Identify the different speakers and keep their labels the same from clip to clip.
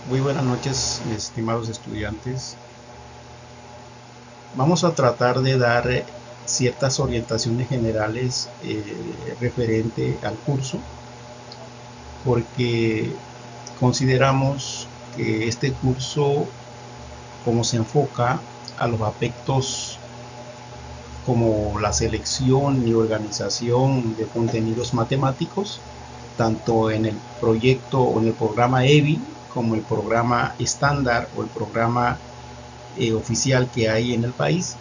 Speaker 1: Muy buenas noches, estimados estudiantes. Vamos a tratar de dar ciertas orientaciones generales referente al curso, porque consideramos que este curso, como se enfoca a los aspectos como la selección y organización de contenidos matemáticos, tanto en el proyecto o en el programa EVI como el programa estándar o el programa oficial que hay en el país.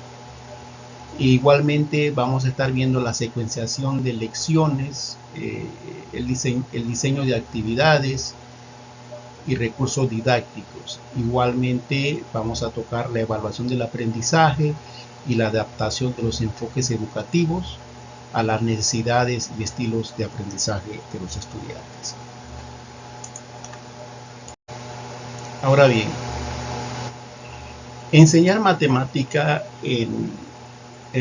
Speaker 1: Igualmente vamos a estar viendo la secuenciación de lecciones, el diseño de actividades y recursos didácticos. Igualmente vamos a tocar la evaluación del aprendizaje y la adaptación de los enfoques educativos a las necesidades y estilos de aprendizaje de los estudiantes. Ahora bien, enseñar matemática en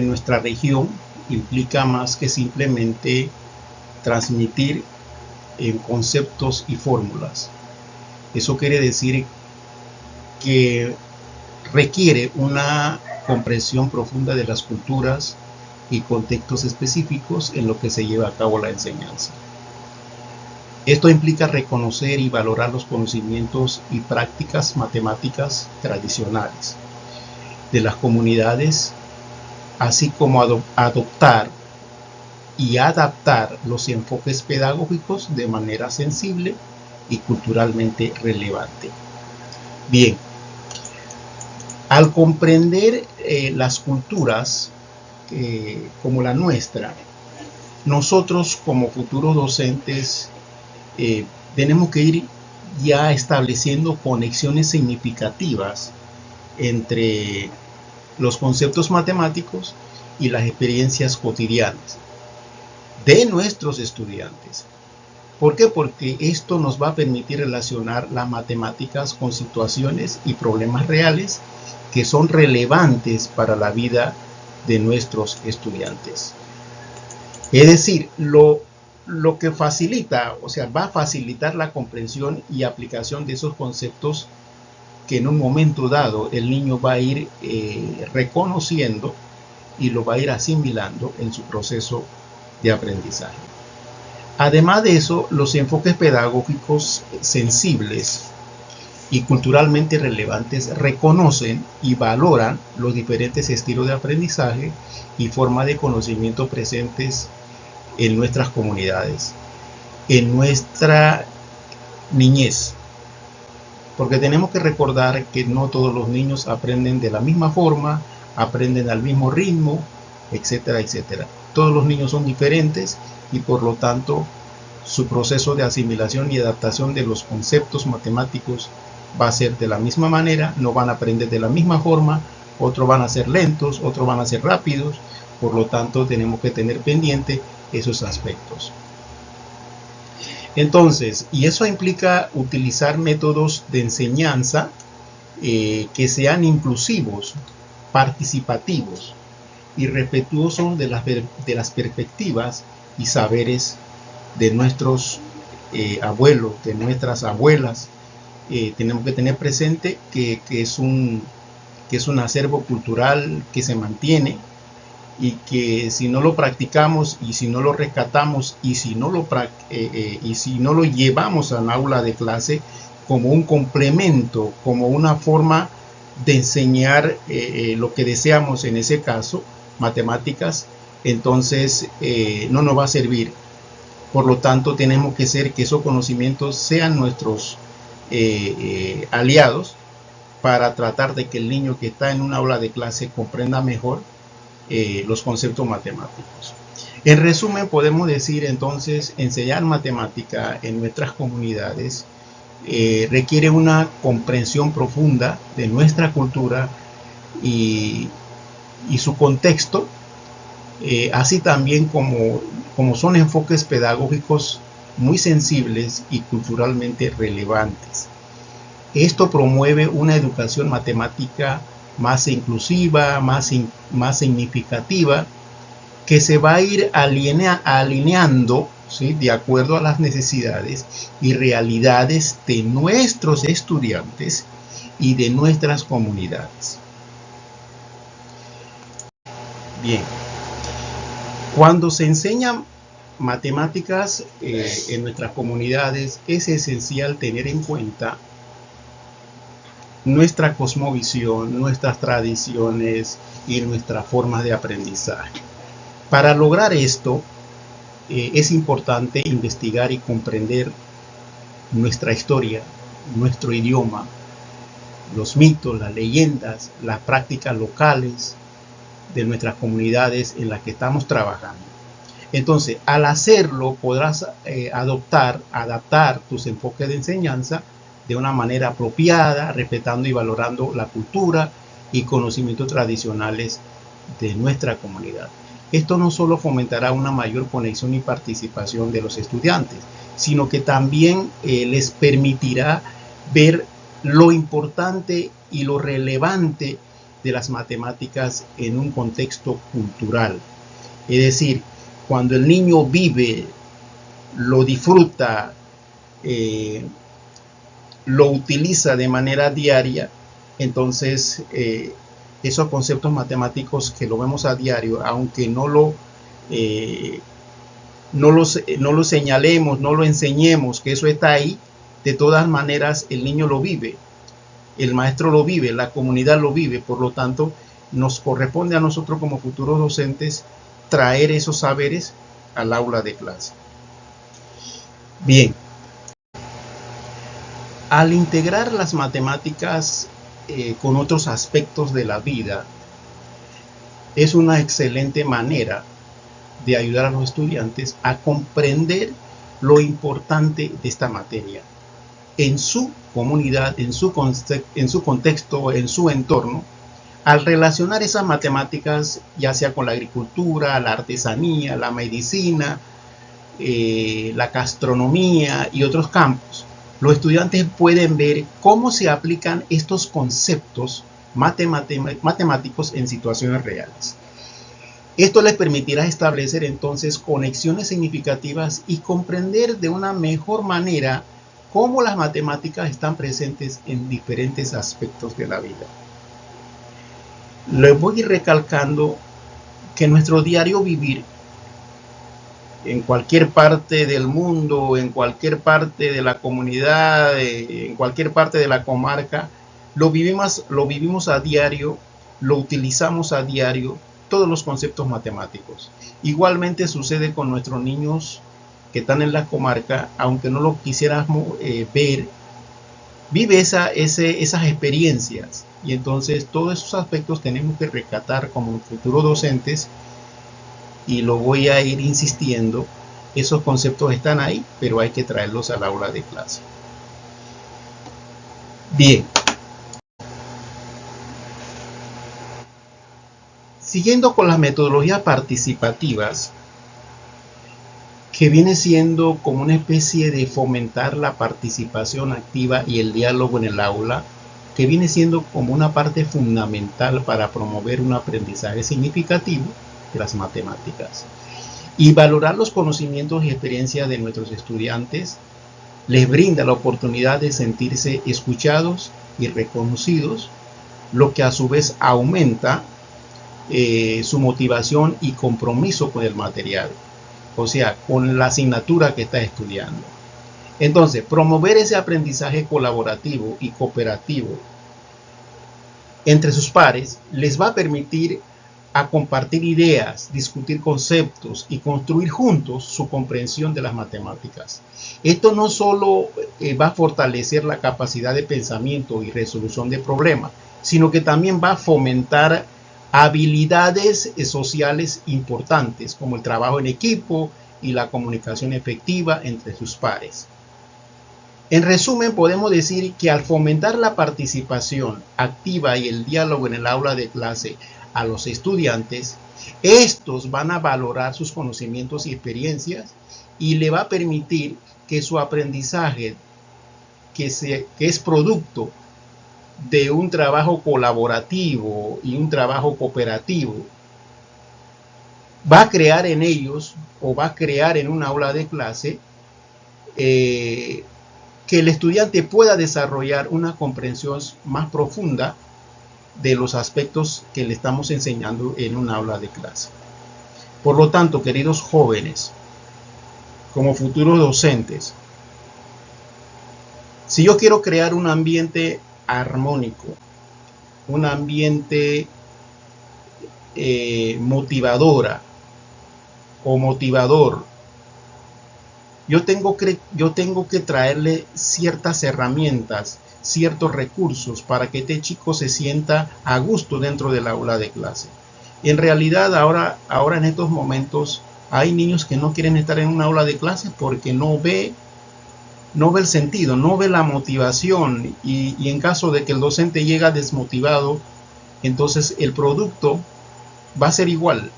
Speaker 1: nuestra región implica más que simplemente transmitir conceptos y fórmulas. Eso quiere decir que requiere una comprensión profunda de las culturas y contextos específicos en lo que se lleva a cabo la enseñanza. Esto implica reconocer y valorar los conocimientos y prácticas matemáticas tradicionales de las comunidades, así como adoptar y adaptar los enfoques pedagógicos de manera sensible y culturalmente relevante. Bien, al comprender las culturas como la nuestra, nosotros como futuros docentes tenemos que ir ya estableciendo conexiones significativas entre los conceptos matemáticos y las experiencias cotidianas de nuestros estudiantes. ¿Por qué? Porque esto nos va a permitir relacionar las matemáticas con situaciones y problemas reales que son relevantes para la vida de nuestros estudiantes. Es decir, lo que facilita, o sea, va a facilitar la comprensión y aplicación de esos conceptos que en un momento dado el niño va a ir reconociendo y lo va a ir asimilando en su proceso de aprendizaje. Además de eso, los enfoques pedagógicos sensibles y culturalmente relevantes reconocen y valoran los diferentes estilos de aprendizaje y formas de conocimiento presentes en nuestras comunidades, en nuestra niñez. Porque tenemos que recordar que no todos los niños aprenden de la misma forma, aprenden al mismo ritmo, etcétera, etcétera. Todos los niños son diferentes y por lo tanto su proceso de asimilación y adaptación de los conceptos matemáticos va a ser de la misma manera, no van a aprender de la misma forma, otros van a ser lentos, otros van a ser rápidos, por lo tanto tenemos que tener pendiente esos aspectos. Entonces, y eso implica utilizar métodos de enseñanza que sean inclusivos, participativos y respetuosos de las perspectivas y saberes de nuestros abuelos, de nuestras abuelas. Tenemos que tener presente que es un acervo cultural que se mantiene y que si no lo practicamos y si no lo rescatamos y si no lo llevamos al aula de clase como un complemento, como una forma de enseñar lo que deseamos, en ese caso matemáticas, entonces no nos va a servir. Por lo tanto, tenemos que hacer que esos conocimientos sean nuestros aliados para tratar de que el niño que está en una aula de clase comprenda mejor los conceptos matemáticos. En resumen, podemos decir entonces, enseñar matemática en nuestras comunidades requiere una comprensión profunda de nuestra cultura y su contexto, así también como son enfoques pedagógicos muy sensibles y culturalmente relevantes. Esto promueve una educación matemática más inclusiva, más significativa, que se va a ir alineando ¿sí?, de acuerdo a las necesidades y realidades de nuestros estudiantes y de nuestras comunidades. Bien, cuando se enseñan matemáticas en nuestras comunidades, es esencial tener en cuenta nuestra cosmovisión, nuestras tradiciones y nuestras formas de aprendizaje. Para lograr esto, es importante investigar y comprender nuestra historia, nuestro idioma, los mitos, las leyendas, las prácticas locales de nuestras comunidades en las que estamos trabajando. Entonces, al hacerlo, podrás adaptar tus enfoques de enseñanza de una manera apropiada, respetando y valorando la cultura y conocimientos tradicionales de nuestra comunidad. Esto no solo fomentará una mayor conexión y participación de los estudiantes, sino que también les permitirá ver lo importante y lo relevante de las matemáticas en un contexto cultural. Es decir, cuando el niño vive, lo disfruta, lo utiliza de manera diaria, entonces esos conceptos matemáticos que lo vemos a diario, aunque no lo señalemos, no lo enseñemos, que eso está ahí, de todas maneras el niño lo vive, el maestro lo vive, la comunidad lo vive. Por lo tanto, nos corresponde a nosotros como futuros docentes traer esos saberes al aula de clase. Bien, al integrar las matemáticas con otros aspectos de la vida, es una excelente manera de ayudar a los estudiantes a comprender lo importante de esta materia en su comunidad, en su contexto, en su entorno, al relacionar esas matemáticas ya sea con la agricultura, la artesanía, la medicina, la gastronomía y otros campos. Los estudiantes pueden ver cómo se aplican estos conceptos matemáticos en situaciones reales. Esto les permitirá establecer entonces conexiones significativas y comprender de una mejor manera cómo las matemáticas están presentes en diferentes aspectos de la vida. Les voy a ir recalcando que nuestro diario vivir, en cualquier parte del mundo, en cualquier parte de la comunidad, en cualquier parte de la comarca, lo vivimos a diario, lo utilizamos a diario, todos los conceptos matemáticos. Igualmente sucede con nuestros niños que están en la comarca, aunque no lo quisiéramos ver, vive esas experiencias. Y entonces todos esos aspectos tenemos que rescatar como futuros docentes, y lo voy a ir insistiendo. Esos conceptos están ahí, pero hay que traerlos al aula de clase. Bien. Siguiendo con las metodologías participativas, que viene siendo como una especie de fomentar la participación activa y el diálogo en el aula, que viene siendo como una parte fundamental para promover un aprendizaje significativo de las matemáticas. Y valorar los conocimientos y experiencias de nuestros estudiantes les brinda la oportunidad de sentirse escuchados y reconocidos, lo que a su vez aumenta su motivación y compromiso con el material, o sea, con la asignatura que está estudiando. Entonces, promover ese aprendizaje colaborativo y cooperativo entre sus pares les va a permitir a compartir ideas, discutir conceptos y construir juntos su comprensión de las matemáticas. Esto no solo va a fortalecer la capacidad de pensamiento y resolución de problemas, sino que también va a fomentar habilidades sociales importantes como el trabajo en equipo y la comunicación efectiva entre sus pares. En resumen, podemos decir que al fomentar la participación activa y el diálogo en el aula de clase a los estudiantes, estos van a valorar sus conocimientos y experiencias y le va a permitir que su aprendizaje, que es producto de un trabajo colaborativo y un trabajo cooperativo, va a crear en ellos o va a crear en un aula de clase que el estudiante pueda desarrollar una comprensión más profunda de los aspectos que le estamos enseñando en un aula de clase. Por lo tanto, queridos jóvenes, como futuros docentes, si yo quiero crear un ambiente armónico, un ambiente motivadora o motivador, yo tengo que traerle ciertas herramientas, ciertos recursos para que este chico se sienta a gusto dentro del aula de clase. En realidad ahora en estos momentos hay niños que no quieren estar en un aula de clase porque no ve el sentido, no ve la motivación, y en caso de que el docente llega desmotivado, entonces el producto va a ser igual.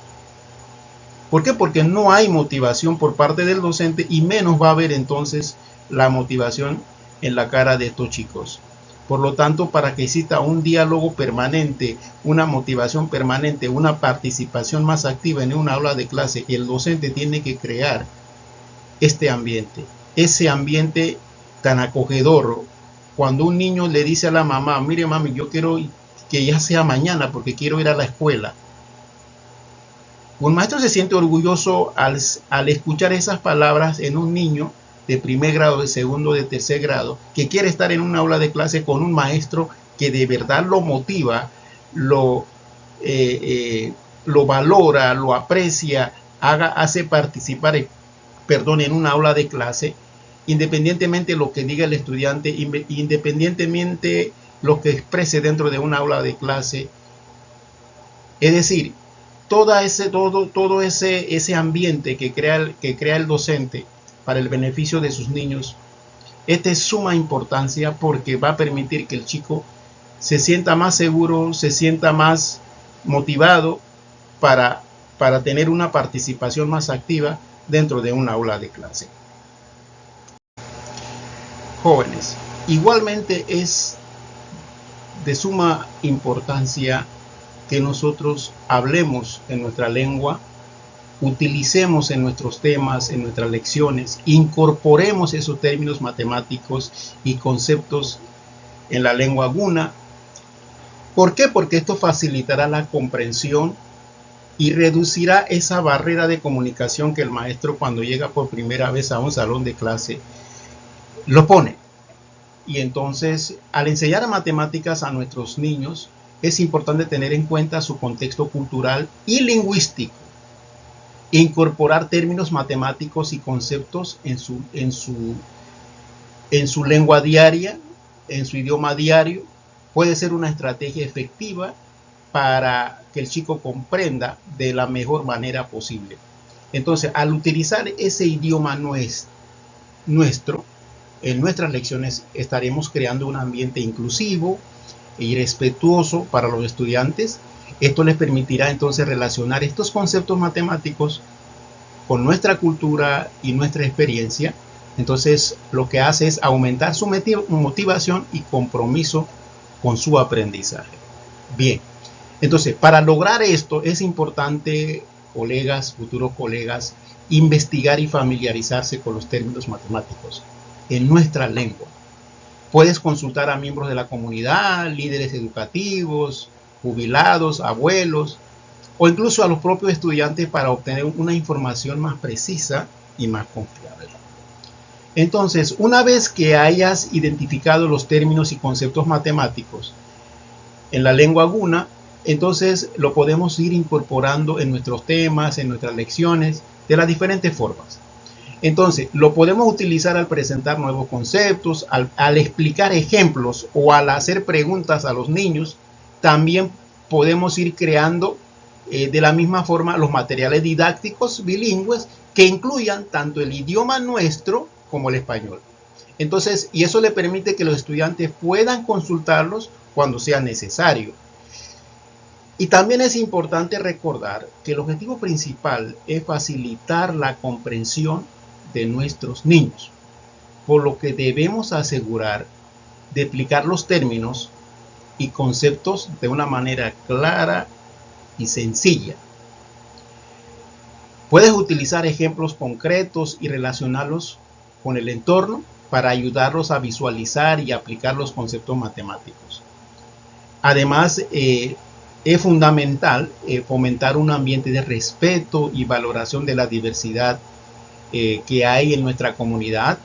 Speaker 1: ¿Por qué? Porque no hay motivación por parte del docente y menos va a haber entonces la motivación en la cara de estos chicos. Por lo tanto, para que exista un diálogo permanente, una motivación permanente, una participación más activa en una aula de clase, el docente tiene que crear este ambiente, ese ambiente tan acogedor. Cuando un niño le dice a la mamá, mire mami, yo quiero que ya sea mañana porque quiero ir a la escuela. Un maestro se siente orgulloso al escuchar esas palabras en un niño de primer grado, de segundo, de tercer grado, que quiere estar en un aula de clase con un maestro que de verdad lo motiva, lo valora, lo aprecia, hace participar, en un aula de clase, independientemente de lo que diga el estudiante, independientemente lo que exprese dentro de un aula de clase. Es decir, todo ese ambiente que crea el docente para el beneficio de sus niños, es de suma importancia porque va a permitir que el chico se sienta más seguro, se sienta más motivado para tener una participación más activa dentro de un aula de clase. Jóvenes, igualmente es de suma importancia que nosotros hablemos en nuestra lengua, utilicemos en nuestros temas, en nuestras lecciones, incorporemos esos términos matemáticos y conceptos en la lengua guna. ¿Por qué? Porque esto facilitará la comprensión y reducirá esa barrera de comunicación que el maestro, cuando llega por primera vez a un salón de clase, lo pone. Y entonces, al enseñar matemáticas a nuestros niños, es importante tener en cuenta su contexto cultural y lingüístico, incorporar términos matemáticos y conceptos en su lengua diaria, en su idioma diario. Puede ser una estrategia efectiva para que el chico comprenda de la mejor manera posible. Entonces, al utilizar ese idioma nuestro, en nuestras lecciones estaremos creando un ambiente inclusivo y respetuoso para los estudiantes. Esto les permitirá entonces relacionar estos conceptos matemáticos con nuestra cultura y nuestra experiencia. Entonces, lo que hace es aumentar su motivación y compromiso con su aprendizaje. Bien, entonces, para lograr esto es importante, colegas, futuros colegas, investigar y familiarizarse con los términos matemáticos en nuestra lengua. Puedes consultar a miembros de la comunidad, líderes educativos, jubilados, abuelos, o incluso a los propios estudiantes para obtener una información más precisa y más confiable. Entonces, una vez que hayas identificado los términos y conceptos matemáticos en la lengua guna, entonces lo podemos ir incorporando en nuestros temas, en nuestras lecciones, de las diferentes formas. Entonces, lo podemos utilizar al presentar nuevos conceptos, al explicar ejemplos o al hacer preguntas a los niños. También podemos ir creando de la misma forma los materiales didácticos bilingües que incluyan tanto el idioma nuestro como el español. Entonces, y eso le permite que los estudiantes puedan consultarlos cuando sea necesario. Y también es importante recordar que el objetivo principal es facilitar la comprensión de nuestros niños, por lo que debemos asegurar de explicar los términos y conceptos de una manera clara y sencilla. Puedes utilizar ejemplos concretos y relacionarlos con el entorno para ayudarlos a visualizar y aplicar los conceptos matemáticos. Además, es fundamental fomentar un ambiente de respeto y valoración de la diversidad que hay en nuestra comunidad.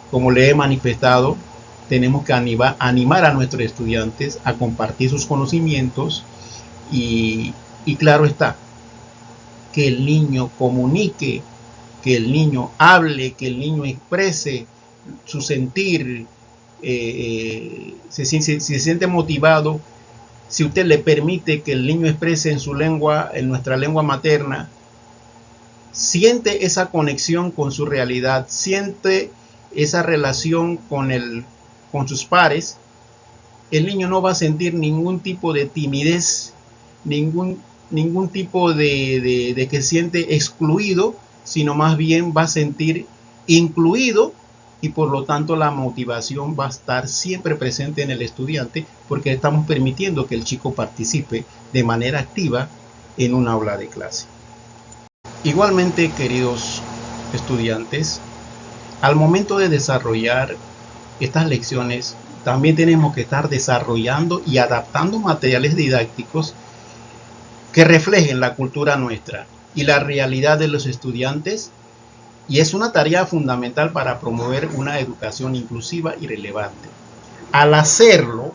Speaker 1: Como le he manifestado, tenemos que animar a nuestros estudiantes a compartir sus conocimientos y claro está, que el niño comunique, que el niño hable, que el niño exprese su sentir, se siente motivado. Si usted le permite que el niño exprese en su lengua, en nuestra lengua materna, siente esa conexión con su realidad, siente esa relación con sus pares, el niño no va a sentir ningún tipo de timidez, ningún tipo de que siente excluido, sino más bien va a sentir incluido, y por lo tanto la motivación va a estar siempre presente en el estudiante, porque estamos permitiendo que el chico participe de manera activa en un aula de clase. Igualmente, queridos estudiantes, al momento de desarrollar estas lecciones, también tenemos que estar desarrollando y adaptando materiales didácticos que reflejen la cultura nuestra y la realidad de los estudiantes, y es una tarea fundamental para promover una educación inclusiva y relevante. Al hacerlo,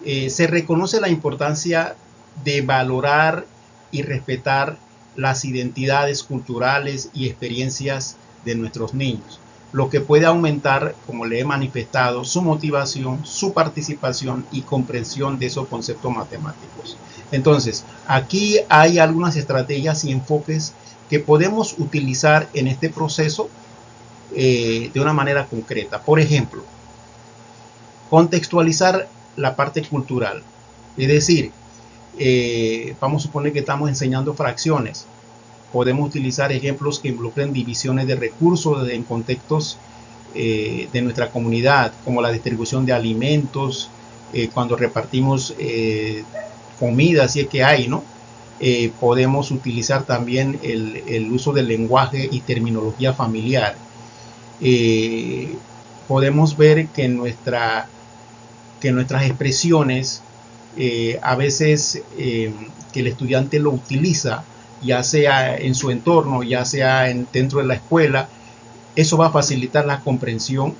Speaker 1: se reconoce la importancia de valorar y respetar las identidades culturales y experiencias de nuestros niños, lo que puede aumentar, como le he manifestado, su motivación, su participación y comprensión de esos conceptos matemáticos. Entonces, aquí hay algunas estrategias y enfoques que podemos utilizar en este proceso de una manera concreta. Por ejemplo, contextualizar la parte cultural. Es decir, vamos a suponer que estamos enseñando fracciones. Podemos utilizar ejemplos que involucren divisiones de recursos en contextos de nuestra comunidad, como la distribución de alimentos, cuando repartimos comida, si es que hay, ¿no? Podemos utilizar también el uso del lenguaje y terminología familiar. Podemos ver que nuestras expresiones, a veces que el estudiante lo utiliza, ya sea en su entorno, ya sea dentro de la escuela, eso va a facilitar la comprensión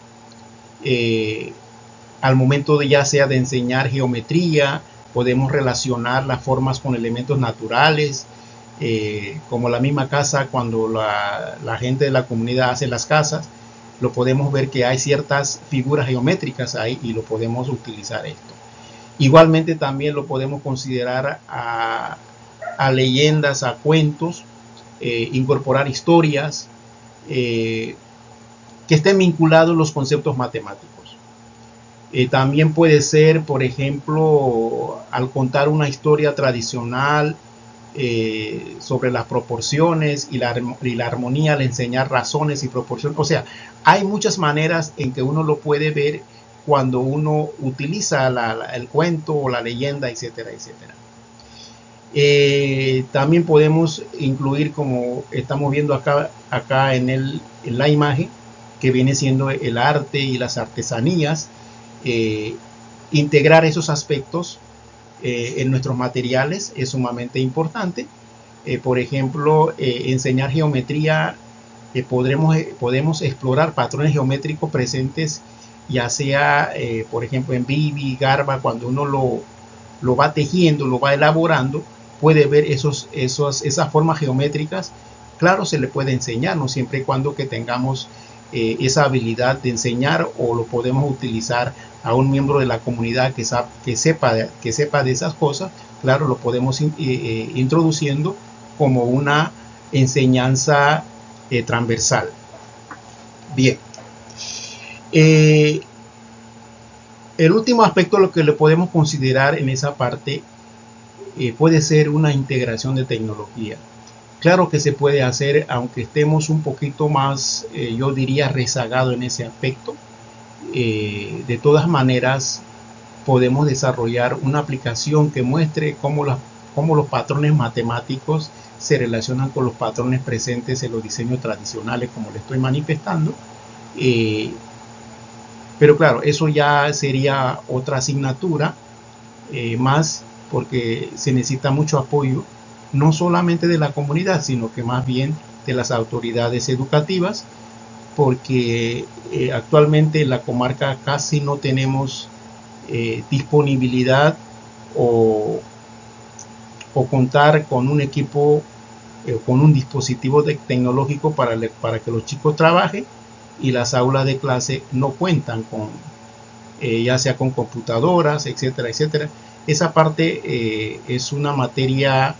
Speaker 1: al momento de ya sea de enseñar geometría. Podemos relacionar las formas con elementos naturales, como la misma casa, cuando la gente de la comunidad hace las casas, lo podemos ver que hay ciertas figuras geométricas ahí y lo podemos utilizar esto. Igualmente también lo podemos considerar a leyendas, a cuentos, incorporar historias que estén vinculados a los conceptos matemáticos. También puede ser, por ejemplo, al contar una historia tradicional sobre las proporciones y la armonía, al enseñar razones y proporciones. O sea, hay muchas maneras en que uno lo puede ver cuando uno utiliza el cuento o la leyenda, etcétera, etcétera. También podemos incluir, como estamos viendo acá en la imagen, que viene siendo el arte y las artesanías. Integrar esos aspectos en nuestros materiales es sumamente importante. Por ejemplo, enseñar geometría, podemos explorar patrones geométricos presentes, ya sea, por ejemplo, en Bibi, Garba, cuando uno lo va tejiendo, lo va elaborando, puede ver esas formas geométricas. Claro, se le puede enseñar, no siempre y cuando que tengamos esa habilidad de enseñar, o lo podemos utilizar a un miembro de la comunidad que sepa de esas cosas. Claro, lo podemos introduciendo como una enseñanza transversal. Bien. El último aspecto, lo que le podemos considerar en esa parte, puede ser una integración de tecnología. Claro que se puede hacer, aunque estemos un poquito más, yo diría, rezagado en ese aspecto. De todas maneras, podemos desarrollar una aplicación que muestre cómo cómo los patrones matemáticos se relacionan con los patrones presentes en los diseños tradicionales, como le estoy manifestando. Pero claro, eso ya sería otra asignatura más, porque se necesita mucho apoyo, no solamente de la comunidad, sino que más bien de las autoridades educativas, porque actualmente en la comarca casi no tenemos disponibilidad o contar con un equipo, con un dispositivo tecnológico para que los chicos trabajen, y las aulas de clase no cuentan con, ya sea con computadoras, etcétera, etcétera. Esa parte es una materia,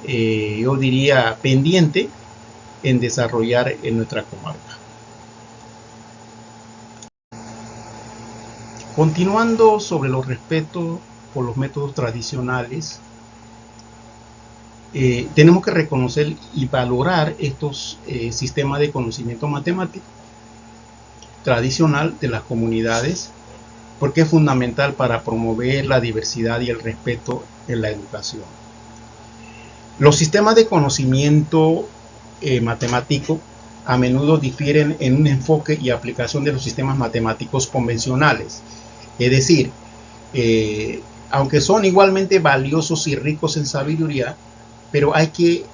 Speaker 1: yo diría, pendiente en desarrollar en nuestra comarca. Continuando sobre los respetos por los métodos tradicionales, tenemos que reconocer y valorar estos sistemas de conocimiento matemático tradicional de las comunidades, porque es fundamental para promover la diversidad y el respeto en la educación. Los sistemas de conocimiento matemático a menudo difieren en un enfoque y aplicación de los sistemas matemáticos convencionales. Es decir, aunque son igualmente valiosos y ricos en sabiduría, pero hay que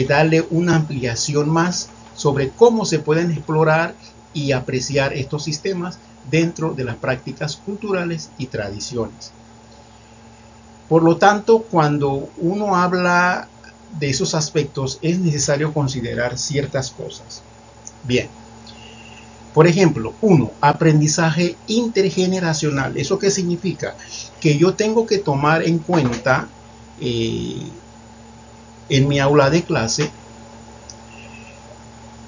Speaker 1: darle una ampliación más sobre cómo se pueden explorar y apreciar estos sistemas dentro de las prácticas culturales y tradiciones. Por lo tanto, cuando uno habla de esos aspectos, es necesario considerar ciertas cosas. Bien, por ejemplo, 1. Aprendizaje intergeneracional. ¿Eso qué significa? Que yo tengo que tomar en cuenta en mi aula de clase,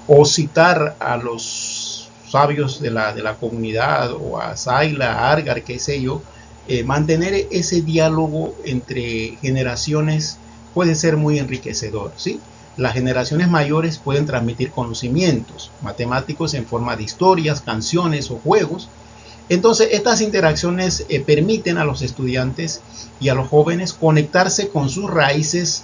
Speaker 1: o citar a los sabios de la comunidad, o a Saila, a Argar, qué sé yo, mantener ese diálogo entre generaciones puede ser muy enriquecedor, ¿sí? Las generaciones mayores pueden transmitir conocimientos matemáticos en forma de historias, canciones o juegos. Entonces, estas interacciones permiten a los estudiantes y a los jóvenes conectarse con sus raíces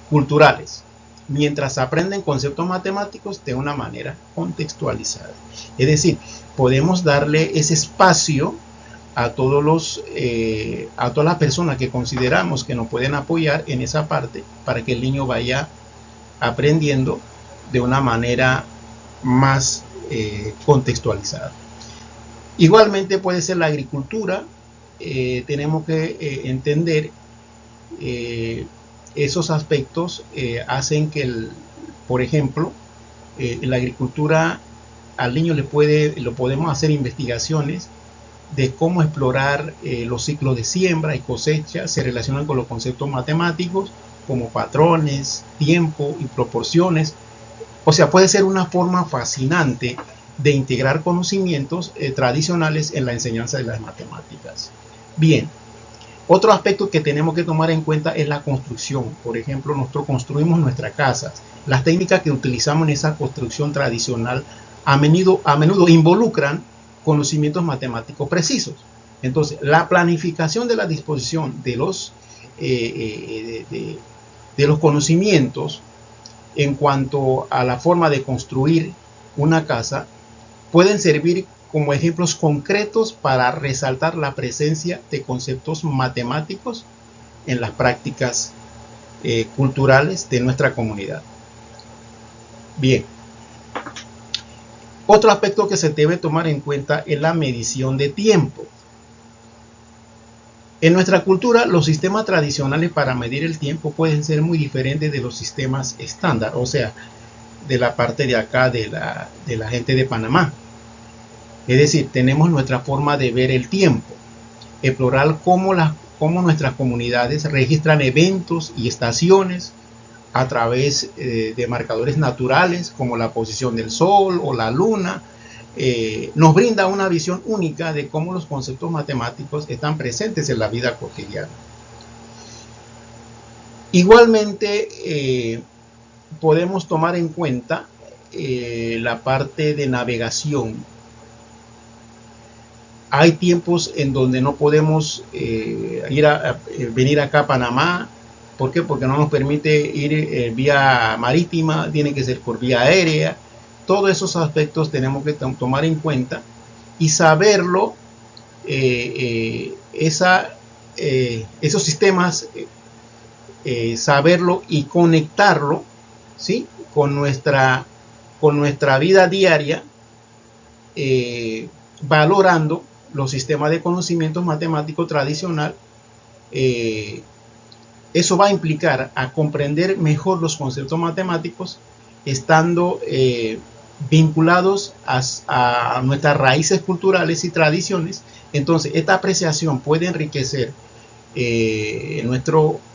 Speaker 1: culturales, mientras aprenden conceptos matemáticos de una manera contextualizada. Es decir, podemos darle ese espacio a todas las personas que consideramos que nos pueden apoyar en esa parte, para que el niño vaya aprendiendo de una manera más contextualizada. Igualmente puede ser la agricultura. Tenemos que entender esos aspectos hacen que, por ejemplo, en la agricultura al niño lo podemos hacer investigaciones de cómo explorar los ciclos de siembra y cosecha. Se relacionan con los conceptos matemáticos como patrones, tiempo y proporciones. O sea, puede ser una forma fascinante de integrar conocimientos tradicionales en la enseñanza de las matemáticas. Bien, otro aspecto que tenemos que tomar en cuenta es la construcción. Por ejemplo, nosotros construimos nuestras casas. Las técnicas que utilizamos en esa construcción tradicional a menudo involucran conocimientos matemáticos precisos. Entonces, la planificación de la disposición de los conocimientos en cuanto a la forma de construir una casa pueden servir como ejemplos concretos para resaltar la presencia de conceptos matemáticos en las prácticas culturales de nuestra comunidad. Bien. Otro aspecto que se debe tomar en cuenta es la medición de tiempo. En nuestra cultura, los sistemas tradicionales para medir el tiempo pueden ser muy diferentes de los sistemas estándar, o sea, de la parte de acá de la gente de Panamá. Es decir, tenemos nuestra forma de ver el tiempo, explorar cómo nuestras comunidades registran eventos y estaciones a través de marcadores naturales como la posición del sol o la luna. Nos brinda una visión única de cómo los conceptos matemáticos están presentes en la vida cotidiana. Igualmente, podemos tomar en cuenta la parte de navegación. Hay tiempos en donde no podemos venir acá a Panamá. ¿Por qué? Porque no nos permite ir vía marítima, tiene que ser por vía aérea. Todos esos aspectos tenemos que tomar en cuenta y saberlo, esos sistemas, saberlo y conectarlo, ¿sí? con nuestra vida diaria, valorando los sistemas de conocimientos matemáticos tradicional. Eso va a implicar a comprender mejor los conceptos matemáticos, estando vinculados a nuestras raíces culturales y tradiciones. Entonces, esta apreciación puede enriquecer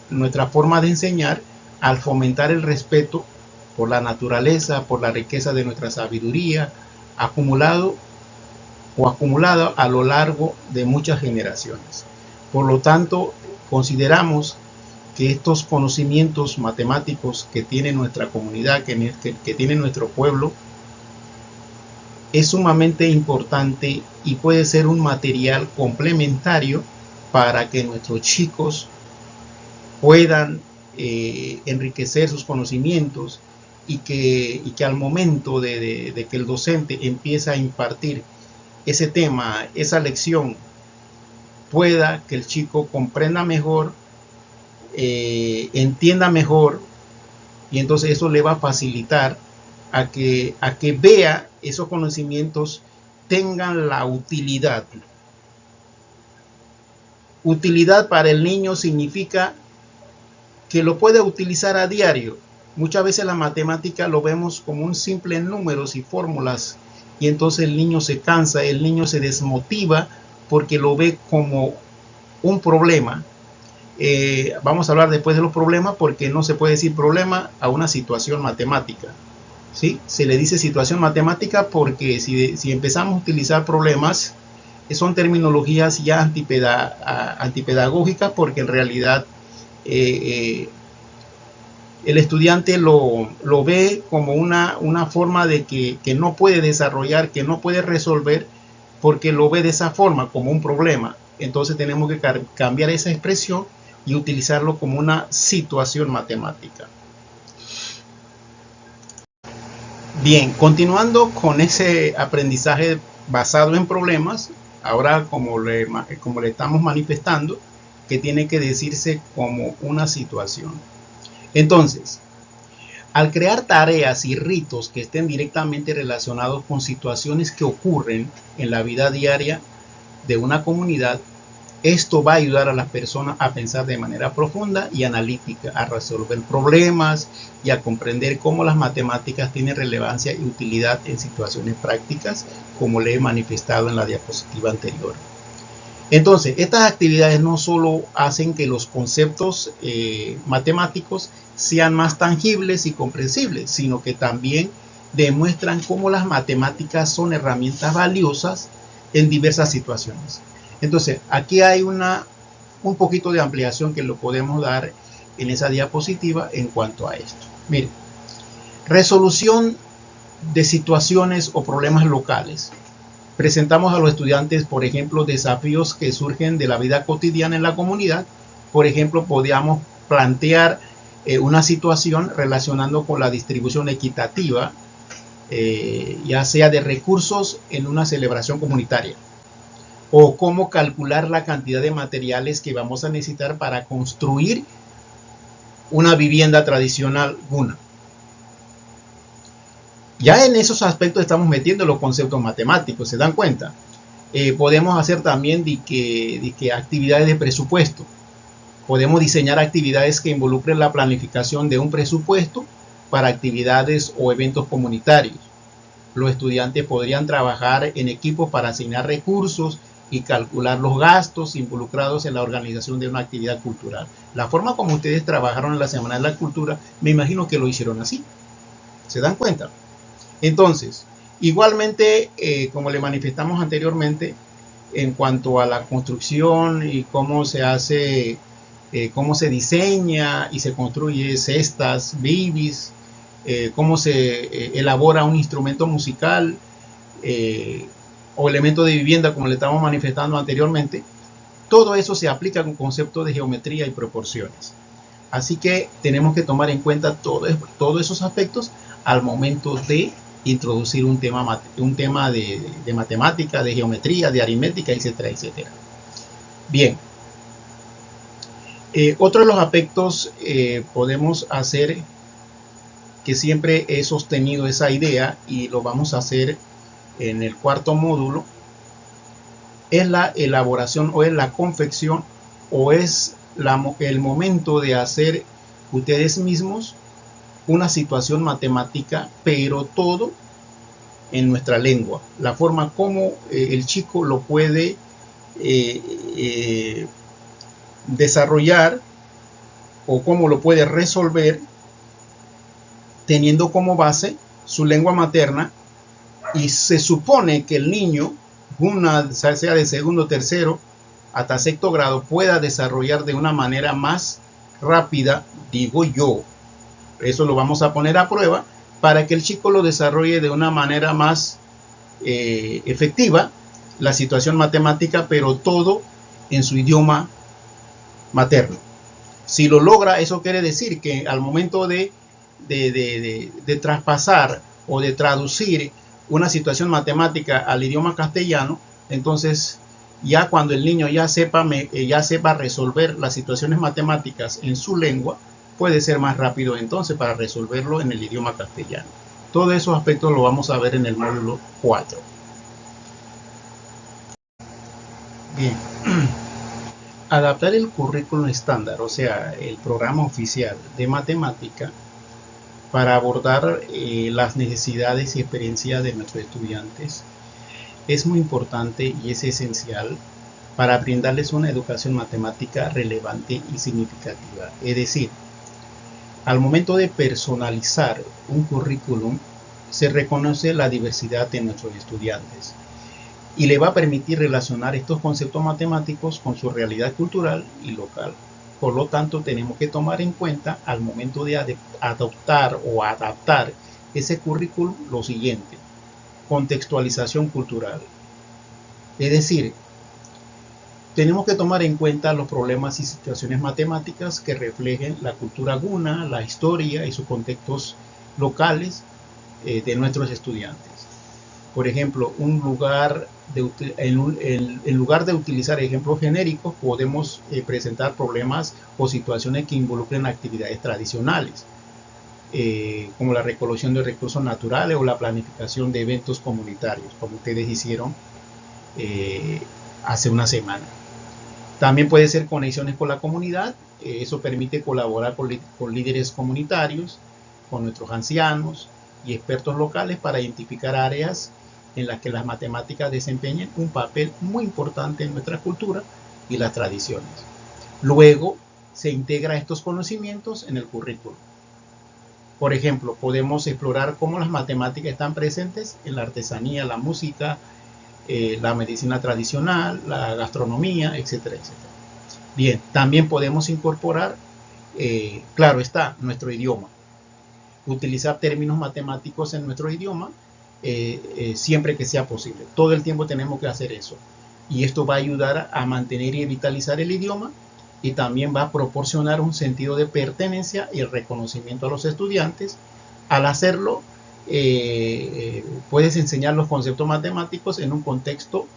Speaker 1: nuestra forma de enseñar, al fomentar el respeto por la naturaleza, por la riqueza de nuestra sabiduría, acumulada a lo largo de muchas generaciones. Por lo tanto, consideramos que estos conocimientos matemáticos que tiene nuestra comunidad, que tiene nuestro pueblo, es sumamente importante y puede ser un material complementario para que nuestros chicos puedan enriquecer sus conocimientos, y que al momento de que el docente empieza a impartir ese tema, esa lección, pueda que el chico comprenda mejor, entienda mejor, y entonces eso le va a facilitar a que vea esos conocimientos tengan la utilidad. Utilidad para el niño significa que lo puede utilizar a diario. Muchas veces la matemática lo vemos como un simple números y fórmulas, y entonces el niño se cansa, el niño se desmotiva porque lo ve como un problema. Vamos a hablar después de los problemas, porque no se puede decir problema a una situación matemática, ¿sí? Se le dice situación matemática porque si empezamos a utilizar problemas, son terminologías ya antipedagógicas, porque en realidad el estudiante lo ve como una forma de que no puede desarrollar, que no puede resolver, porque lo ve de esa forma, como un problema. Entonces tenemos que cambiar esa expresión y utilizarlo como una situación matemática. Bien, continuando con ese aprendizaje basado en problemas, ahora como le estamos manifestando, que tiene que decirse como una situación. Entonces, al crear tareas y ritos que estén directamente relacionados con situaciones que ocurren en la vida diaria de una comunidad, esto va a ayudar a las personas a pensar de manera profunda y analítica, a resolver problemas y a comprender cómo las matemáticas tienen relevancia y utilidad en situaciones prácticas, como le he manifestado en la diapositiva anterior. Entonces, estas actividades no solo hacen que los conceptos matemáticos sean más tangibles y comprensibles, sino que también demuestran cómo las matemáticas son herramientas valiosas en diversas situaciones. Entonces, aquí hay un poquito de ampliación que lo podemos dar en esa diapositiva en cuanto a esto. Miren, resolución de situaciones o problemas locales. Presentamos a los estudiantes, por ejemplo, desafíos que surgen de la vida cotidiana en la comunidad. Por ejemplo, podríamos plantear una situación relacionando con la distribución equitativa, ya sea de recursos en una celebración comunitaria, o cómo calcular la cantidad de materiales que vamos a necesitar para construir una vivienda tradicional guna. Ya en esos aspectos estamos metiendo los conceptos matemáticos, ¿se dan cuenta? Podemos hacer también de que actividades de presupuesto. Podemos diseñar actividades que involucren la planificación de un presupuesto para actividades o eventos comunitarios. Los estudiantes podrían trabajar en equipos para asignar recursos y calcular los gastos involucrados en la organización de una actividad cultural. La forma como ustedes trabajaron en la Semana de la Cultura, me imagino que lo hicieron así. ¿Se dan cuenta? Entonces, igualmente, como le manifestamos anteriormente, en cuanto a la construcción y cómo se hace, cómo se diseña y se construye cestas, bibis, cómo se elabora un instrumento musical, o elementos de vivienda, como le estamos manifestando anteriormente. Todo eso se aplica con conceptos de geometría y proporciones. Así que tenemos que tomar en cuenta todos esos aspectos al momento de introducir un tema de matemática, de geometría, de aritmética, etcétera, etcétera. Bien. Otro de los aspectos podemos hacer, que siempre he sostenido esa idea y lo vamos a hacer en el cuarto módulo, es la elaboración o es la confección o es el momento de hacer ustedes mismos una situación matemática, pero todo en nuestra lengua. La forma como el chico lo puede desarrollar o cómo lo puede resolver teniendo como base su lengua materna, y se supone que el niño, sea de segundo, tercero, hasta sexto grado, pueda desarrollar de una manera más rápida, digo yo. Eso lo vamos a poner a prueba para que el chico lo desarrolle de una manera más efectiva, la situación matemática, pero todo en su idioma materno. Si lo logra, eso quiere decir que al momento de traspasar o de traducir una situación matemática al idioma castellano, entonces ya cuando el niño ya sepa resolver las situaciones matemáticas en su lengua, puede ser más rápido entonces para resolverlo en el idioma castellano. Todos esos aspectos lo vamos a ver en el módulo 4. Bien. Adaptar el currículum estándar, o sea, el programa oficial de matemática, para abordar las necesidades y experiencias de nuestros estudiantes es muy importante y es esencial para brindarles una educación matemática relevante y significativa. Es decir, al momento de personalizar un currículum, se reconoce la diversidad de nuestros estudiantes y le va a permitir relacionar estos conceptos matemáticos con su realidad cultural y local. Por lo tanto, tenemos que tomar en cuenta al momento de adoptar o adaptar ese currículum lo siguiente: contextualización cultural. Es decir, tenemos que tomar en cuenta los problemas y situaciones matemáticas que reflejen la cultura guna, la historia y sus contextos locales de nuestros estudiantes. Por ejemplo, en lugar de utilizar ejemplos genéricos, podemos presentar problemas o situaciones que involucren actividades tradicionales, como la recolección de recursos naturales o la planificación de eventos comunitarios, como ustedes hicieron hace una semana. También puede ser conexiones con la comunidad. Eso permite colaborar con líderes comunitarios, con nuestros ancianos y expertos locales para identificar áreas en las que las matemáticas desempeñan un papel muy importante en nuestra cultura y las tradiciones. Luego se integra estos conocimientos en el currículo. Por ejemplo, podemos explorar cómo las matemáticas están presentes en la artesanía, la música, la medicina tradicional, la gastronomía, etcétera, etcétera. Bien, también podemos incorporar, claro está, nuestro idioma. Utilizar términos matemáticos en nuestro idioma siempre que sea posible. Todo el tiempo tenemos que hacer eso. Y esto va a ayudar a mantener y vitalizar el idioma, y también va a proporcionar un sentido de pertenencia y el reconocimiento a los estudiantes. Al hacerlo, puedes enseñar los conceptos matemáticos en un contexto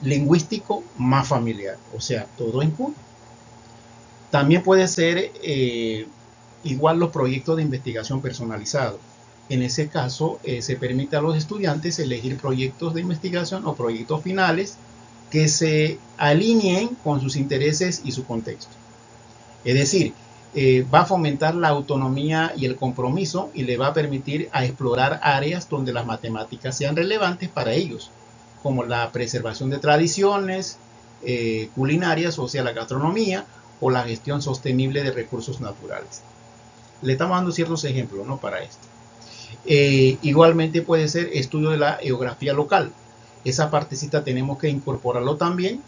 Speaker 1: lingüístico más familiar, o sea, todo en común. También puede ser igual los proyectos de investigación personalizados. En ese caso, se permite a los estudiantes elegir proyectos de investigación o proyectos finales que se alineen con sus intereses y su contexto. Es decir, va a fomentar la autonomía y el compromiso, y le va a permitir a explorar áreas donde las matemáticas sean relevantes para ellos, como la preservación de tradiciones culinarias, o sea, la gastronomía, o la gestión sostenible de recursos naturales. Le estamos dando ciertos ejemplos, ¿no?, para esto. Igualmente puede ser estudio de la geografía local. Esa partecita tenemos que incorporarlo también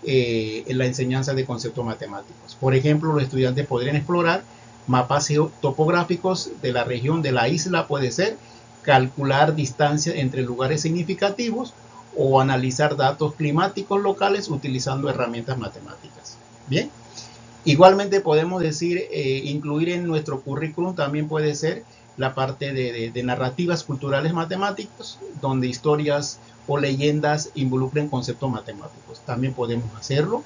Speaker 1: en la enseñanza de conceptos matemáticos. Por ejemplo, los estudiantes podrían explorar mapas topográficos de la región de la isla, puede ser calcular distancias entre lugares significativos, o analizar datos climáticos locales utilizando herramientas matemáticas. Bien, igualmente podemos decir, incluir en nuestro currículum también puede ser la parte de narrativas culturales matemáticos, donde historias o leyendas involucren conceptos matemáticos. También podemos hacerlo.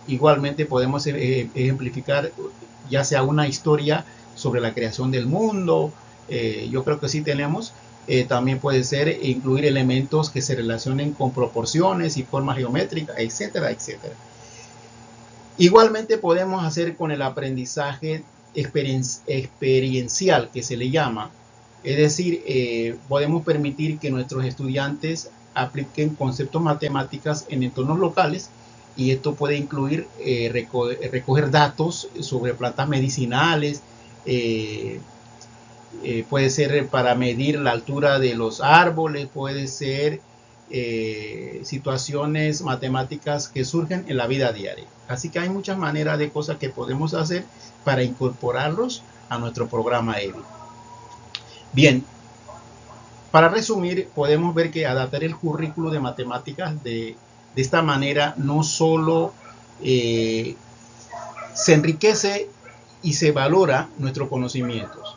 Speaker 1: Igualmente podemos ejemplificar ya sea una historia sobre la creación del mundo, yo creo que sí tenemos. También puede ser incluir elementos que se relacionen con proporciones y formas geométricas, etcétera, etcétera. Igualmente podemos hacer con el aprendizaje experiencial, que se le llama. Es decir, podemos permitir que nuestros estudiantes apliquen conceptos matemáticos en entornos locales, y esto puede incluir recoger datos sobre plantas medicinales, puede ser para medir la altura de los árboles, puede ser situaciones matemáticas que surgen en la vida diaria. Así que hay muchas maneras de cosas que podemos hacer para incorporarlos a nuestro programa EVI. Bien, para resumir, podemos ver que adaptar el currículo de matemáticas de esta manera no solo se enriquece y se valora nuestros conocimientos.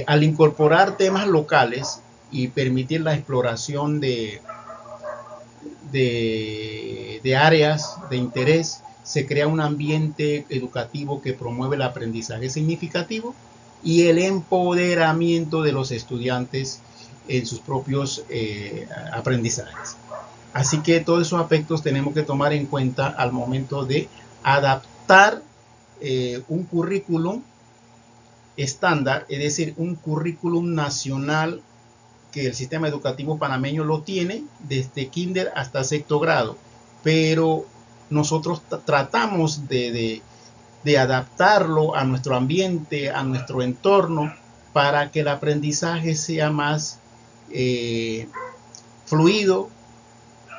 Speaker 1: Al incorporar temas locales y permitir la exploración de áreas de interés, se crea un ambiente educativo que promueve el aprendizaje significativo y el empoderamiento de los estudiantes en sus propios aprendizajes. Así que todos esos aspectos tenemos que tomar en cuenta al momento de adaptar un currículum estándar, es decir, un currículum nacional que el sistema educativo panameño lo tiene desde kinder hasta sexto grado, pero nosotros tratamos de adaptarlo a nuestro ambiente, a nuestro entorno, para que el aprendizaje sea más fluido,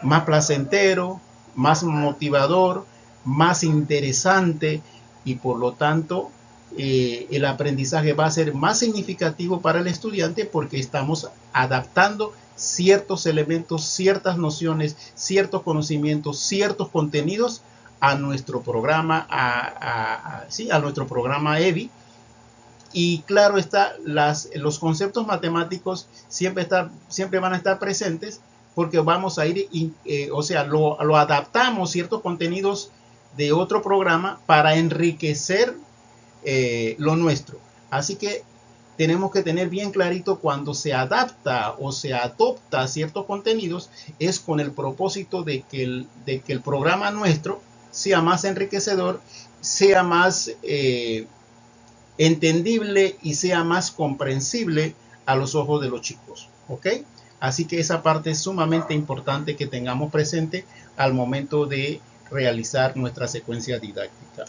Speaker 1: más placentero, más motivador, más interesante, y por lo tanto el aprendizaje va a ser más significativo para el estudiante, porque estamos adaptando ciertos elementos, ciertas nociones, ciertos conocimientos, ciertos contenidos a nuestro programa, a nuestro programa EVI. Y claro está, los conceptos matemáticos siempre van a estar presentes, porque vamos a ir, lo adaptamos ciertos contenidos de otro programa para enriquecer lo nuestro. Así que tenemos que tener bien clarito, cuando se adapta o se adopta ciertos contenidos, es con el propósito de que el programa nuestro sea más enriquecedor, sea más entendible y sea más comprensible a los ojos de los chicos. ¿Ok? Así que esa parte es sumamente importante que tengamos presente al momento de realizar nuestra secuencia didáctica.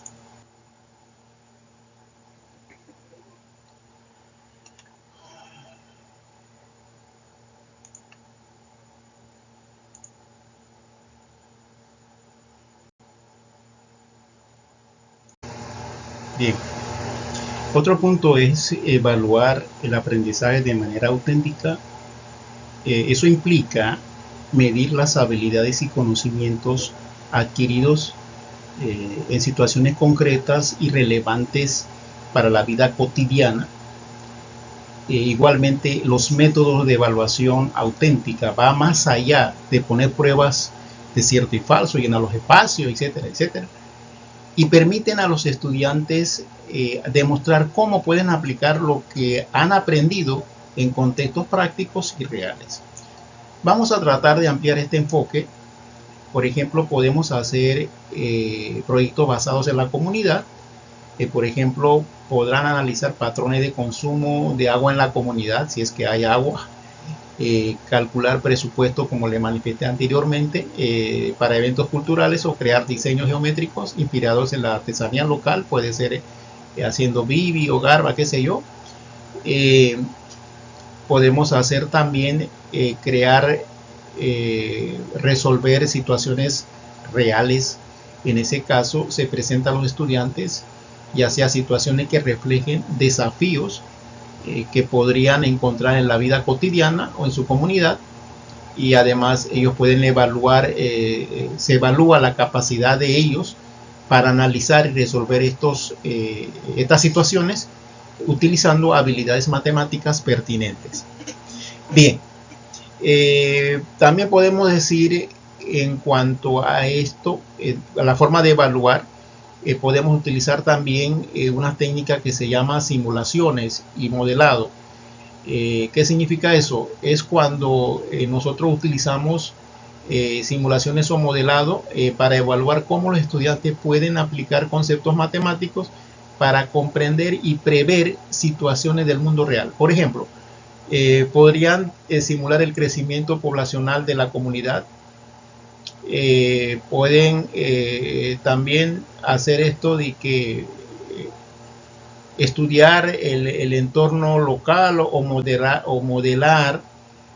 Speaker 1: Bien, otro punto es evaluar el aprendizaje de manera auténtica. Eso implica medir las habilidades y conocimientos adquiridos en situaciones concretas y relevantes para la vida cotidiana. Igualmente, los métodos de evaluación auténtica va más allá de poner pruebas de cierto y falso, llenar los espacios, etcétera, etcétera, y permiten a los estudiantes demostrar cómo pueden aplicar lo que han aprendido en contextos prácticos y reales. Vamos a tratar de ampliar este enfoque. Por ejemplo, podemos hacer proyectos basados en la comunidad. Por ejemplo, podrán analizar patrones de consumo de agua en la comunidad, si es que hay agua. Calcular presupuesto, como le manifesté anteriormente, para eventos culturales, o crear diseños geométricos inspirados en la artesanía local. Puede ser haciendo bibi o garba, qué sé yo. Podemos hacer también resolver situaciones reales. En ese caso se presentan a los estudiantes ya sea situaciones que reflejen desafíos que podrían encontrar en la vida cotidiana o en su comunidad, y además ellos pueden evaluar, se evalúa la capacidad de ellos para analizar y resolver estas situaciones utilizando habilidades matemáticas pertinentes. Bien, también podemos decir en cuanto a esto, a la forma de evaluar, podemos utilizar también una técnica que se llama simulaciones y modelado. ¿Qué significa eso? Es cuando nosotros utilizamos simulaciones o modelado para evaluar cómo los estudiantes pueden aplicar conceptos matemáticos para comprender y prever situaciones del mundo real. Por ejemplo, podrían simular el crecimiento poblacional de la comunidad. Pueden también hacer esto de que estudiar el entorno local o modelar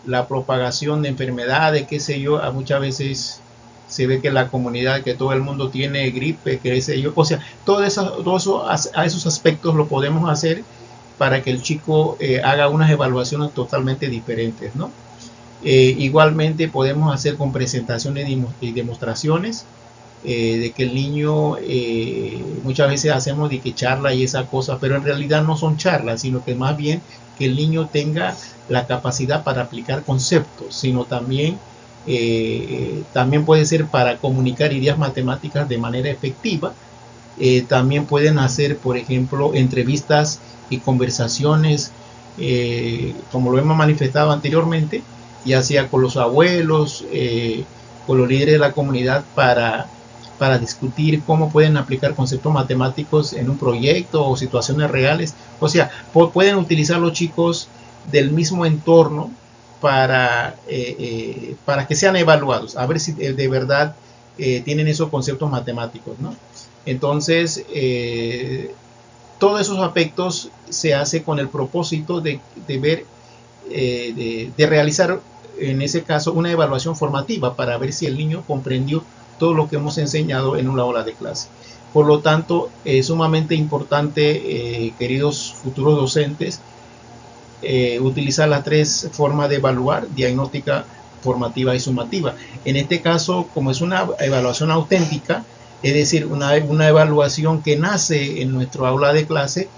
Speaker 1: la propagación de enfermedades, qué sé yo. Muchas veces se ve que la comunidad, que todo el mundo tiene gripe, qué sé yo. O sea, todo eso, a esos aspectos lo podemos hacer para que el chico haga unas evaluaciones totalmente diferentes, ¿no? Igualmente podemos hacer con presentaciones y demostraciones de que el niño, muchas veces hacemos de que charla y esa cosa, pero en realidad no son charlas, sino que más bien que el niño tenga la capacidad para aplicar conceptos, sino también puede ser para comunicar ideas matemáticas de manera efectiva. También pueden hacer, por ejemplo, entrevistas y conversaciones, como lo hemos manifestado anteriormente, ya sea con los abuelos, con los líderes de la comunidad, para discutir cómo pueden aplicar conceptos matemáticos en un proyecto o situaciones reales. O sea, pueden utilizar los chicos del mismo entorno para que sean evaluados, a ver si de verdad tienen esos conceptos matemáticos, ¿no? Entonces, todos esos aspectos se hace con el propósito de ver, de realizar, en ese caso, una evaluación formativa para ver si el niño comprendió todo lo que hemos enseñado en una hora de clase. Por lo tanto, es sumamente importante, queridos futuros docentes, utilizar las tres formas de evaluar: diagnóstica, formativa y sumativa. En este caso, como es una evaluación auténtica, es decir, una evaluación que nace en nuestro aula de clase,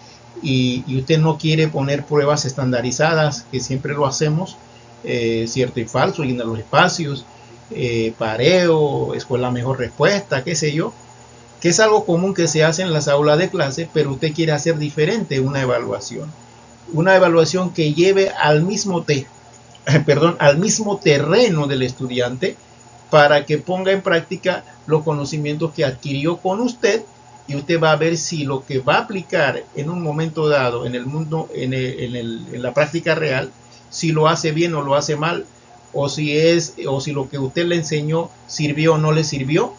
Speaker 1: y usted no quiere poner pruebas estandarizadas, que siempre lo hacemos, cierto y falso, llenar los espacios, pareo, escuela mejor respuesta, qué sé yo, que es algo común que se hace en las aulas de clase, pero usted quiere hacer diferente una evaluación que lleve al mismo terreno del estudiante, para que ponga en práctica los conocimientos que adquirió con usted, y usted va a ver si lo que va a aplicar en un momento dado en el mundo, en la práctica real, si lo hace bien o lo hace mal, o si lo que usted le enseñó sirvió o no le sirvió,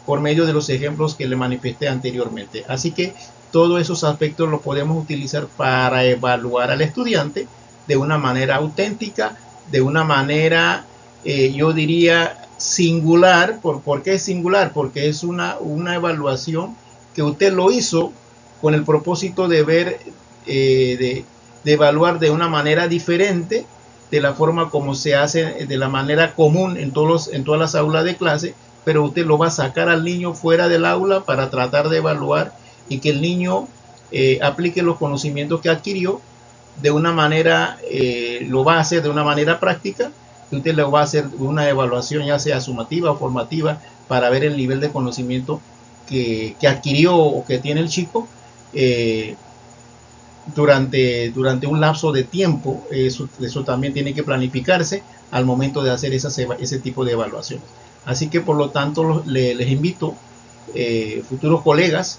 Speaker 1: por medio de los ejemplos que le manifesté anteriormente. Así que todos esos aspectos los podemos utilizar para evaluar al estudiante de una manera auténtica, de una manera, yo diría, singular. ¿Por qué es singular? Porque es una evaluación que usted lo hizo con el propósito de ver, de evaluar de una manera diferente de la forma como se hace, de la manera común en todas las aulas de clase, pero usted lo va a sacar al niño fuera del aula para tratar de evaluar, y que el niño aplique los conocimientos que adquirió de una manera, lo va a hacer de una manera práctica, y usted le va a hacer una evaluación, ya sea sumativa o formativa, para ver el nivel de conocimiento que adquirió o que tiene el chico durante un lapso de tiempo. Eso también tiene que planificarse al momento de hacer ese tipo de evaluaciones. Así que, por lo tanto, les invito, futuros colegas,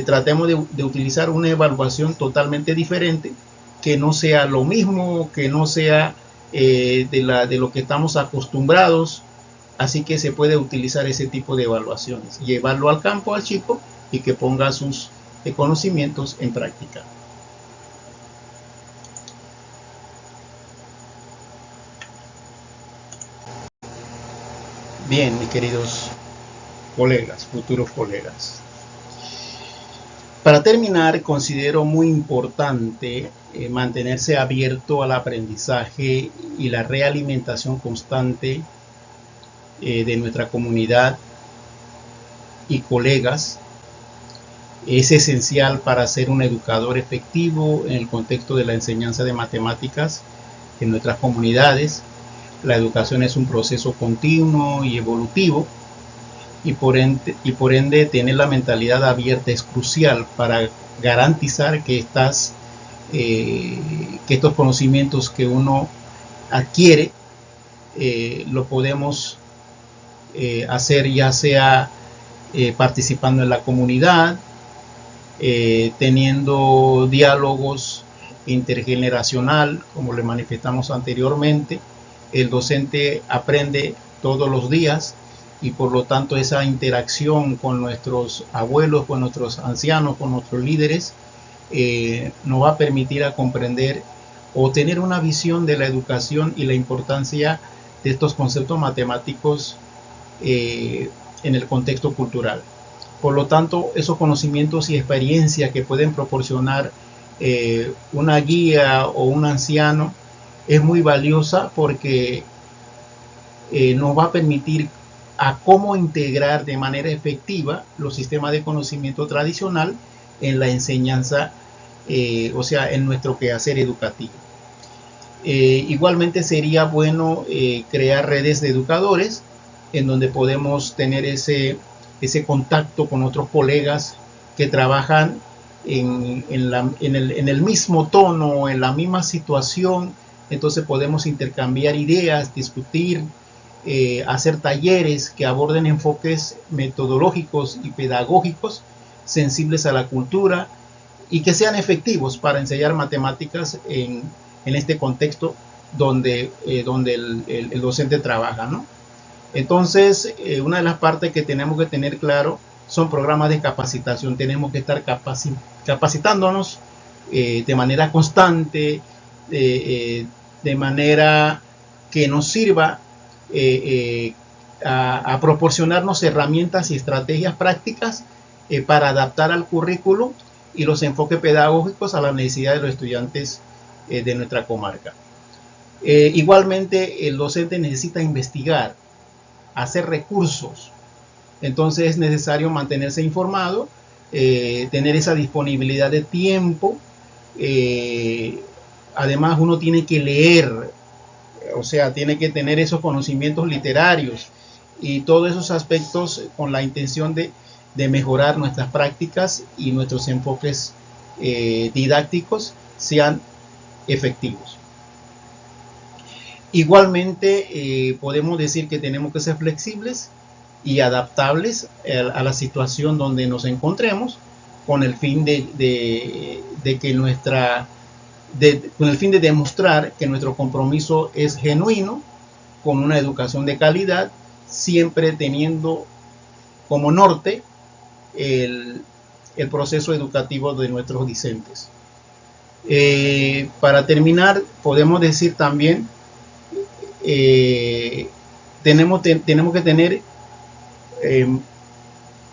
Speaker 1: tratemos de utilizar una evaluación totalmente diferente, que no sea lo mismo, que no sea de lo que estamos acostumbrados. Así que se puede utilizar ese tipo de evaluaciones, llevarlo al campo al chico, y que ponga sus conocimientos en práctica. Bien, mis queridos colegas, futuros colegas, Para terminar, considero muy importante mantenerse abierto al aprendizaje y la realimentación constante de nuestra comunidad y colegas. Es esencial para ser un educador efectivo en el contexto de la enseñanza de matemáticas en nuestras comunidades. La educación es un proceso continuo y evolutivo, y por ende tener la mentalidad abierta es crucial para garantizar que estos conocimientos que uno adquiere lo podemos hacer, ya sea participando en la comunidad, teniendo diálogos intergeneracional, como le manifestamos anteriormente. El docente aprende todos los días, y por lo tanto esa interacción con nuestros abuelos, con nuestros ancianos, con nuestros líderes, nos va a permitir a comprender o tener una visión de la educación y la importancia de estos conceptos matemáticos en el contexto cultural. Por lo tanto, esos conocimientos y experiencias que pueden proporcionar una guía o un anciano es muy valiosa, porque nos va a permitir a cómo integrar de manera efectiva los sistemas de conocimiento tradicional en la enseñanza, o sea, en nuestro quehacer educativo. Igualmente sería bueno crear redes de educadores en donde podemos tener ese contacto con otros colegas que trabajan en el mismo tono, en la misma situación. Entonces podemos intercambiar ideas, discutir, hacer talleres que aborden enfoques metodológicos y pedagógicos sensibles a la cultura y que sean efectivos para enseñar matemáticas en este contexto donde el docente trabaja, ¿no? Entonces, una de las partes que tenemos que tener claro son programas de capacitación. Tenemos que estar capacitándonos de manera constante, de manera que nos sirva a proporcionarnos herramientas y estrategias prácticas para adaptar al currículo y los enfoques pedagógicos a las necesidades de los estudiantes de nuestra comarca. Igualmente, el docente necesita investigar, hacer recursos. Entonces es necesario mantenerse informado, tener esa disponibilidad de tiempo. Además, uno tiene que leer, o sea, tiene que tener esos conocimientos literarios y todos esos aspectos con la intención de mejorar nuestras prácticas y nuestros enfoques didácticos sean efectivos. Igualmente, podemos decir que tenemos que ser flexibles y adaptables a la situación donde nos encontremos, con el fin de demostrar que nuestro compromiso es genuino con una educación de calidad, siempre teniendo como norte el proceso educativo de nuestros discentes. Para terminar, podemos decir también tenemos que tener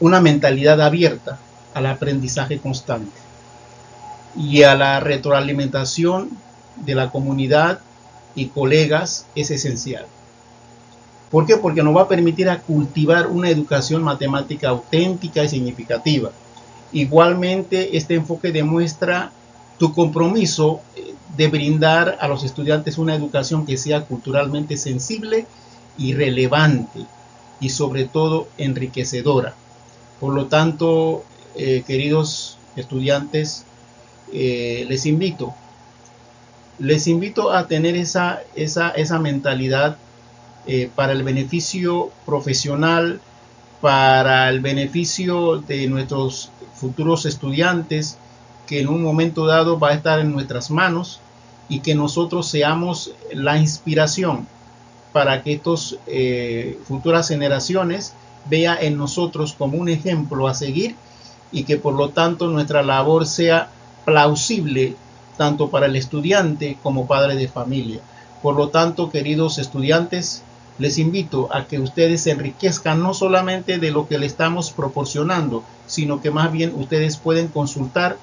Speaker 1: una mentalidad abierta al aprendizaje constante y a la retroalimentación de la comunidad y colegas es esencial. ¿Por qué? Porque nos va a permitir a cultivar una educación matemática auténtica y significativa. Igualmente, este enfoque demuestra tu compromiso de brindar a los estudiantes una educación que sea culturalmente sensible y relevante, y sobre todo enriquecedora. Por lo tanto, queridos estudiantes, les invito a tener esa mentalidad para el beneficio profesional, para el beneficio de nuestros futuros estudiantes, que en un momento dado va a estar en nuestras manos, y que nosotros seamos la inspiración para que estas futuras generaciones vean en nosotros como un ejemplo a seguir, y que por lo tanto nuestra labor sea plausible tanto para el estudiante como padre de familia. Por lo tanto, queridos estudiantes, les invito a que ustedes se enriquezcan no solamente de lo que le estamos proporcionando, sino que más bien ustedes pueden consultar,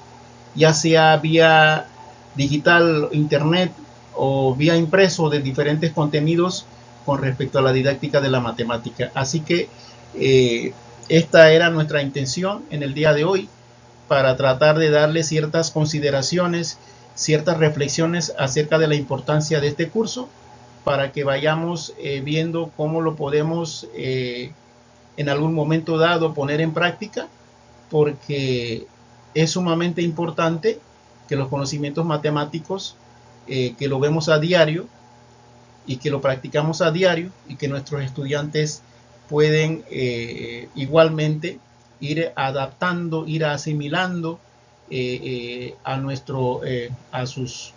Speaker 1: ya sea vía digital, internet o vía impreso, de diferentes contenidos con respecto a la didáctica de la matemática. Así que esta era nuestra intención en el día de hoy, para tratar de darle ciertas consideraciones, ciertas reflexiones acerca de la importancia de este curso, para que vayamos viendo cómo lo podemos en algún momento dado poner en práctica, porque es sumamente importante que los conocimientos matemáticos, que lo vemos a diario y que lo practicamos a diario, y que nuestros estudiantes pueden igualmente ir adaptando, ir asimilando a sus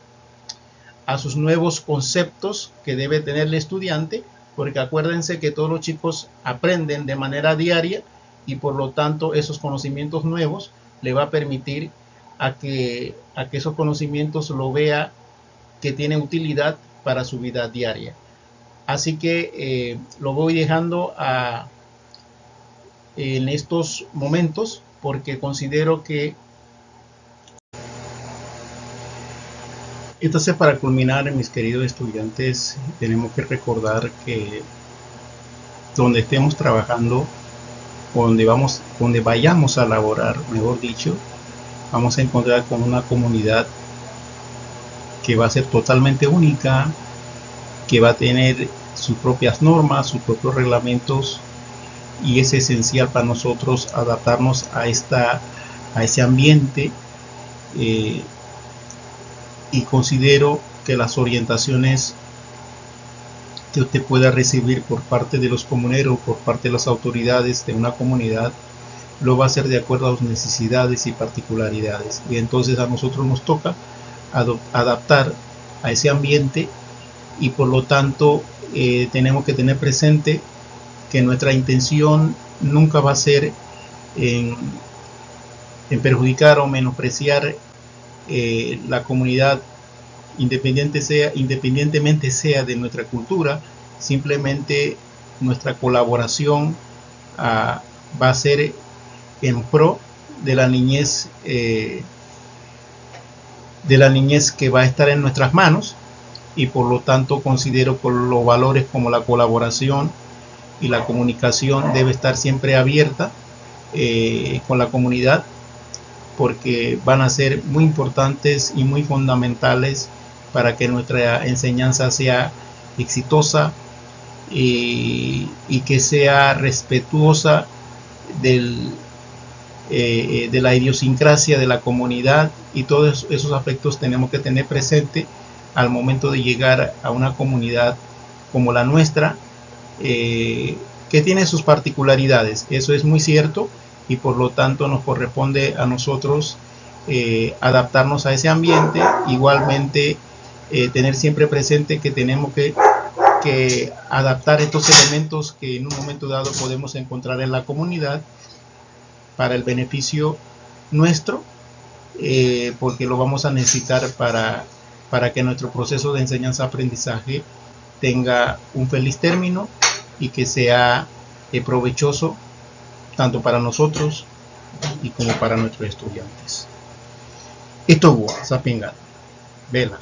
Speaker 1: nuevos conceptos que debe tener el estudiante, porque acuérdense que todos los chicos aprenden de manera diaria, y por lo tanto esos conocimientos nuevos le va a permitir a que esos conocimientos lo vea que tiene utilidad para su vida diaria. Así que lo voy dejando en estos momentos, porque considero que entonces, para culminar, mis queridos estudiantes, tenemos que recordar que donde estemos trabajando, donde vayamos a laborar, mejor dicho, vamos a encontrar con una comunidad que va a ser totalmente única, que va a tener sus propias normas, sus propios reglamentos, y es esencial para nosotros adaptarnos a ese ambiente. Y considero que las orientaciones que usted pueda recibir por parte de los comuneros, por parte de las autoridades de una comunidad, lo va a hacer de acuerdo a sus necesidades y particularidades. Y entonces a nosotros nos toca adaptar a ese ambiente, y por lo tanto tenemos que tener presente que nuestra intención nunca va a ser en perjudicar o menospreciar la comunidad, independientemente sea de nuestra cultura. Simplemente nuestra colaboración va a ser en pro de la niñez que va a estar en nuestras manos, y por lo tanto considero que los valores como la colaboración y la comunicación debe estar siempre abierta con la comunidad, porque van a ser muy importantes y muy fundamentales para que nuestra enseñanza sea exitosa y que sea respetuosa de la idiosincrasia de la comunidad. Y todos esos aspectos tenemos que tener presente al momento de llegar a una comunidad como la nuestra, que tiene sus particularidades. Eso es muy cierto, y por lo tanto nos corresponde a nosotros adaptarnos a ese ambiente. Igualmente tener siempre presente que tenemos que adaptar estos elementos que en un momento dado podemos encontrar en la comunidad para el beneficio nuestro, porque lo vamos a necesitar para que nuestro proceso de enseñanza-aprendizaje tenga un feliz término y que sea provechoso tanto para nosotros y como para nuestros estudiantes. Esto es Sapingada. Vela.